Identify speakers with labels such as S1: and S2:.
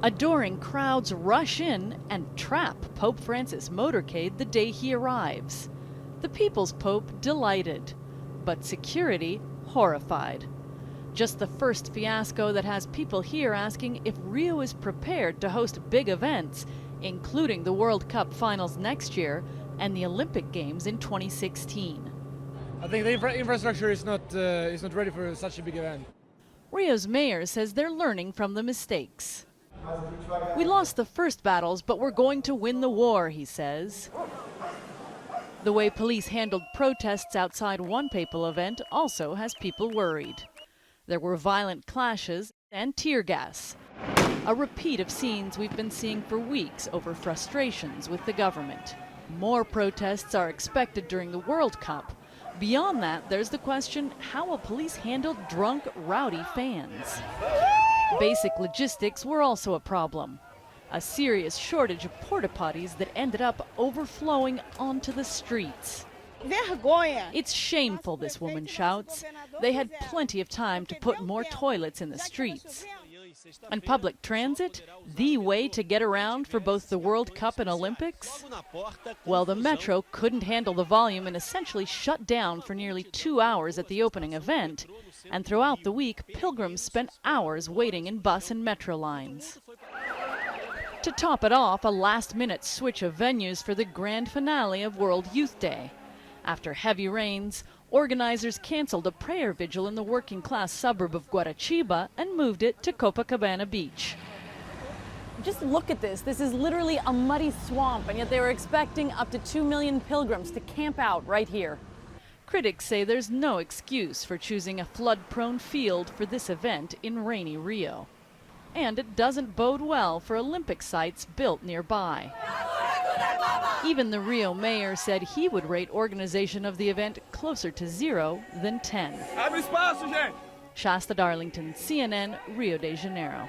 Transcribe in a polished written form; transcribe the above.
S1: Adoring crowds rush in and trap Pope Francis' motorcade the day he arrives. The People's Pope delighted, but security horrified. Just the first fiasco that has people here asking if Rio is prepared to host big events, including the World Cup finals next year and the Olympic Games in 2016.
S2: I think the infrastructure is not ready for such a big event.
S1: Rio's mayor says they're learning from the mistakes. We lost the first battles, but we're going to win the war, he says. The way police handled protests outside one papal event also has people worried. There were violent clashes and tear gas, a repeat of scenes we've been seeing for weeks over frustrations with the government. More protests are expected during the World Cup. Beyond that, there's the question, how will police handle drunk, rowdy fans? Basic logistics were also a problem. A serious shortage of porta potties that ended up overflowing onto the streets. It's shameful, this woman shouts. They had plenty of time to put more toilets in the streets. And public transit, the way to get around for both the World Cup and Olympics? Well, the metro couldn't handle the volume and essentially shut down for nearly 2 hours at the opening event. And throughout the week, pilgrims spent hours waiting in bus and metro lines. To top it off, a last-minute switch of venues for the grand finale of World Youth Day. After heavy rains, organizers canceled a prayer vigil in the working-class suburb of Guarachiba and moved it to Copacabana Beach. Just look at this. This is literally a muddy swamp, and yet they were expecting up to 2 million pilgrims to camp out right here. Critics say there's no excuse for choosing a flood-prone field for this event in rainy Rio. And it doesn't bode well for Olympic sites built nearby. Even the Rio mayor said he would rate organization of the event closer to 0 than 10. Shasta Darlington, CNN, Rio de Janeiro.